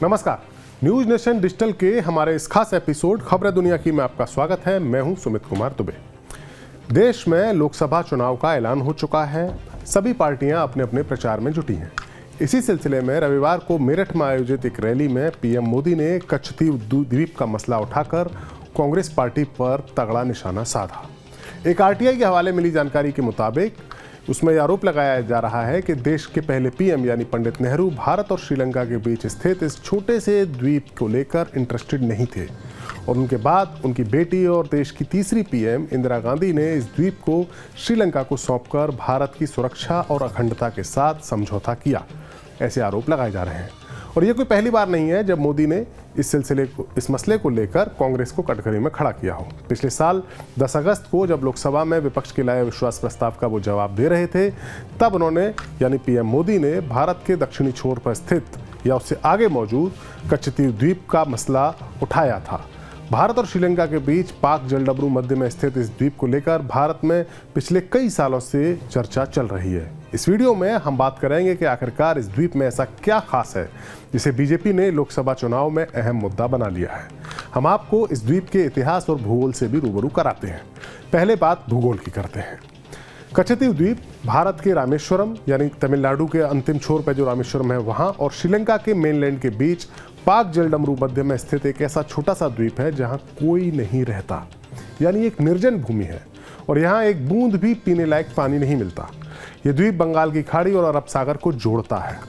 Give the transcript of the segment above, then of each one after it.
नमस्कार, news nation digital के हमारे इस खास एपिसोड खबरें दुनिया की में आपका स्वागत है। मैं हूं सुमित कुमार दुबे। देश में लोकसभा चुनाव का ऐलान हो चुका है। सभी पार्टियां अपने अपने प्रचार में जुटी हैं। इसी सिलसिले में रविवार को मेरठ में आयोजित एक रैली में पीएम मोदी ने कच्छतीव द्वीप का मसला उठाकर कांग्रेस पार्टी पर तगड़ा निशाना साधा। एक आरटीआई के हवाले मिली जानकारी के मुताबिक उसमें आरोप लगाया जा रहा है कि देश के पहले पीएम यानी पंडित नेहरू भारत और श्रीलंका के बीच स्थित इस छोटे से द्वीप को लेकर इंटरेस्टेड नहीं थे और उनके बाद उनकी बेटी और देश की तीसरी पीएम इंदिरा गांधी ने इस द्वीप को श्रीलंका को सौंपकर भारत की सुरक्षा और अखंडता के साथ समझौता किया। ऐसे आरोप लगाए जा रहे हैं और ये कोई पहली बार नहीं है जब मोदी ने इस मसले को लेकर कांग्रेस को कटघरे में खड़ा किया हो। पिछले साल 10 अगस्त को जब लोकसभा में विपक्ष के लाए विश्वास प्रस्ताव का वो जवाब दे रहे थे, तब उन्होंने यानी पीएम मोदी ने भारत के दक्षिणी छोर पर स्थित या उससे आगे मौजूद कच्छतीव द्वीप का मसला उठाया था। भारत और श्रीलंका के बीच पाक जलडमरू मध्य में स्थित इस द्वीप को लेकर भारत में पिछले कई सालों से चर्चा चल रही है। इस वीडियो में हम बात करेंगे कि आखिरकार इस द्वीप में ऐसा क्या खास है जिसे बीजेपी ने लोकसभा चुनाव में अहम मुद्दा बना लिया है। हम आपको इस द्वीप के इतिहास और भूगोल से भी रूबरू कराते हैं। पहले बात भूगोल की करते हैं। कच्छतीव द्वीप भारत के रामेश्वरम यानी तमिलनाडु के अंतिम छोर पर जो रामेश्वरम है वहाँ और श्रीलंका के मेनलैंड के बीच पाक जलडमरू मध्य में स्थित एक ऐसा छोटा सा द्वीप है जहाँ कोई नहीं रहता, यानी एक निर्जन भूमि है और यहाँ एक बूंद भी पीने लायक पानी नहीं मिलता। ये द्वीप बंगाल की खाड़ी और अरब सागर को जोड़ता है।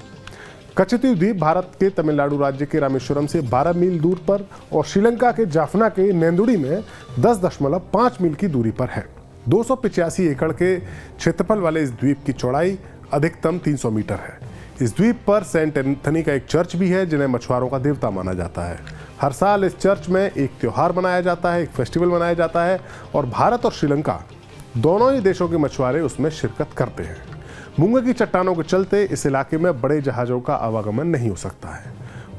कच्छतीव द्वीप भारत के तमिलनाडु राज्य के रामेश्वरम से 12 मील दूर पर और श्रीलंका के जाफना के नेंदुड़ी में 10.5 मील की दूरी पर है। 285 एकड़ के क्षेत्रफल वाले इस द्वीप की चौड़ाई अधिकतम 300 मीटर है। इस द्वीप पर सेंट एंथनी का एक चर्च भी है जिन्हें मछुआरों का देवता माना जाता है। हर साल इस चर्च में एक त्योहार मनाया जाता है, एक फेस्टिवल मनाया जाता है और भारत और श्रीलंका दोनों ही देशों के मछुआरे उसमें शिरकत करते हैं। मूंगे की चट्टानों के चलते इस इलाके में बड़े जहाज़ों का आवागमन नहीं हो सकता है।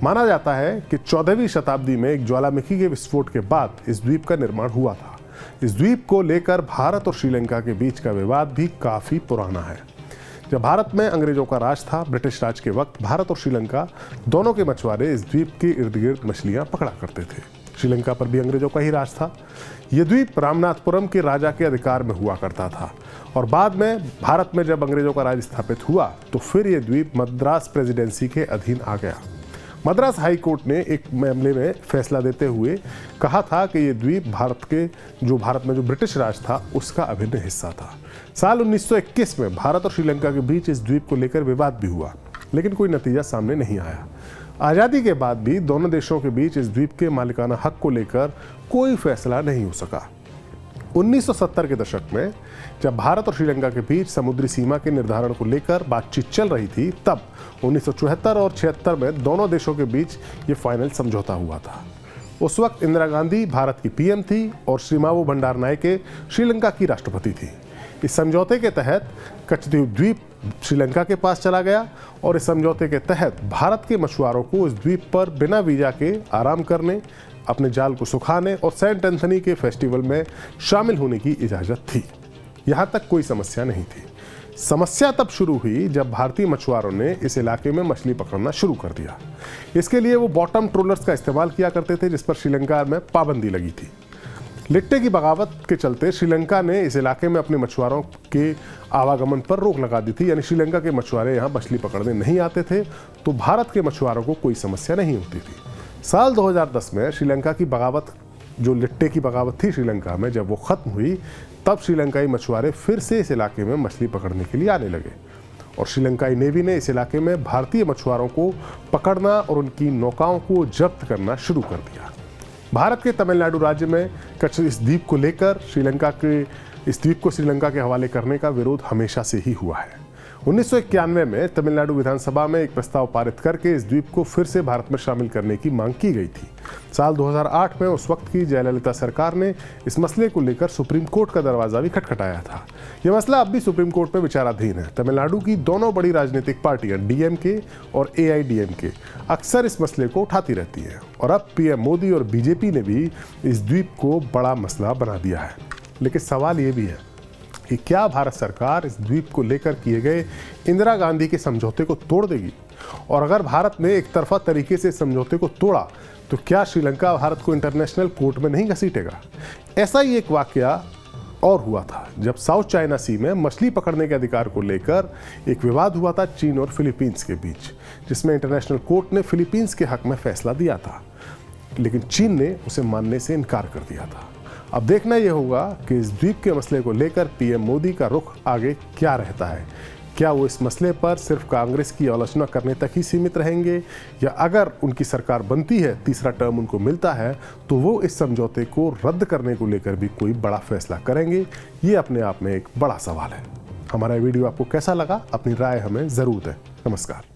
माना जाता है कि 14वीं शताब्दी में एक ज्वालामुखी के विस्फोट के बाद इस द्वीप का निर्माण हुआ था। इस द्वीप को लेकर भारत और श्रीलंका के बीच का विवाद भी काफ़ी पुराना है। जब भारत में अंग्रेजों का राज था, ब्रिटिश राज के वक्त भारत और श्रीलंका दोनों के मछुआरे इस द्वीप के इर्द गिर्द मछलियां पकड़ा करते थे। श्रीलंका पर भी अंग्रेजों का ही राज था। यह द्वीप रामनाथपुरम के राजा के अधिकार में हुआ करता था और बाद में भारत में जब अंग्रेजों का राज स्थापित हुआ तो फिर यह द्वीप मद्रास प्रेसिडेंसी के अधीन आ गया। मद्रास हाई कोर्ट ने एक मामले में फैसला देते हुए कहा था कि यह द्वीप भारत में जो ब्रिटिश राज था उसका अभिन्न हिस्सा था। साल 1921 में भारत और श्रीलंका के बीच इस द्वीप को लेकर विवाद भी हुआ, लेकिन कोई नतीजा सामने नहीं आया। आज़ादी के बाद भी दोनों देशों के बीच इस द्वीप के मालिकाना हक को लेकर कोई फैसला नहीं हो सका। 1970 के दशक में जब भारत और श्रीलंका के बीच समुद्री सीमा के निर्धारण को लेकर बातचीत चल रही थी, तब 1974 और 76 में दोनों देशों के बीच ये फाइनल समझौता हुआ था। उस वक्त इंदिरा गांधी भारत की पीएम थी और श्रीमावो भंडारनायके श्रीलंका की राष्ट्रपति थी। इस समझौते के तहत कच्छतीव द्वीप श्रीलंका के पास चला गया और इस समझौते के तहत भारत के मछुआरों को इस द्वीप पर बिना वीजा के आराम करने, अपने जाल को सुखाने और सेंट एंथनी के फेस्टिवल में शामिल होने की इजाज़त थी। यहाँ तक कोई समस्या नहीं थी। समस्या तब शुरू हुई जब भारतीय मछुआरों ने इस इलाके में मछली पकड़ना शुरू कर दिया। इसके लिए वो बॉटम ट्रोलर्स का इस्तेमाल किया करते थे, जिस पर श्रीलंका में पाबंदी लगी थी। लिट्टे की बगावत के चलते श्रीलंका ने इस इलाके में अपने मछुआरों के आवागमन पर रोक लगा दी थी, यानी श्रीलंका के मछुआरे यहाँ मछली पकड़ने नहीं आते थे, तो भारत के मछुआरों को कोई समस्या नहीं होती थी। साल 2010 में श्रीलंका की बगावत, जो लिट्टे की बगावत थी श्रीलंका में, जब वो खत्म हुई तब श्रीलंकाई मछुआरे फिर से इस इलाके में मछली पकड़ने के लिए आने लगे और श्रीलंकाई नेवी ने इस इलाके में भारतीय मछुआरों को पकड़ना और उनकी नौकाओं को जब्त करना शुरू कर दिया। भारत के तमिलनाडु राज्य में इस द्वीप को लेकर इस द्वीप को श्रीलंका के हवाले करने का विरोध हमेशा से ही हुआ है। 1991 में तमिलनाडु विधानसभा में एक प्रस्ताव पारित करके इस द्वीप को फिर से भारत में शामिल करने की मांग की गई थी। साल 2008 में उस वक्त की जयललिता सरकार ने इस मसले को लेकर सुप्रीम कोर्ट का दरवाजा भी खटखटाया था। यह मसला अब भी सुप्रीम कोर्ट में विचाराधीन है। तमिलनाडु की दोनों बड़ी राजनीतिक पार्टियां डीएमके और एआईडीएमके अक्सर इस मसले को उठाती रहती हैं और अब पीएम मोदी और बीजेपी ने भी इस द्वीप को बड़ा मसला बना दिया है। लेकिन सवाल ये भी है, कि क्या भारत सरकार इस द्वीप को लेकर किए गए इंदिरा गांधी के समझौते को तोड़ देगी, और अगर भारत ने एक तरफा तरीके से समझौते को तोड़ा तो क्या श्रीलंका भारत को इंटरनेशनल कोर्ट में नहीं घसीटेगा। ऐसा ही एक वाकया और हुआ था जब साउथ चाइना सी में मछली पकड़ने के अधिकार को लेकर एक विवाद हुआ था चीन और फिलीपींस के बीच, जिसमें इंटरनेशनल कोर्ट ने फिलीपींस के हक में फैसला दिया था, लेकिन चीन ने उसे मानने से इनकार कर दिया था। अब देखना यह होगा कि इस द्वीप के मसले को लेकर पीएम मोदी का रुख आगे क्या रहता है। क्या वो इस मसले पर सिर्फ कांग्रेस की आलोचना करने तक ही सीमित रहेंगे, या अगर उनकी सरकार बनती है, तीसरा टर्म उनको मिलता है, तो वो इस समझौते को रद्द करने को लेकर भी कोई बड़ा फैसला करेंगे। ये अपने आप में एक बड़ा सवाल है। हमारा वीडियो आपको कैसा लगा, अपनी राय हमें ज़रूर दें। नमस्कार।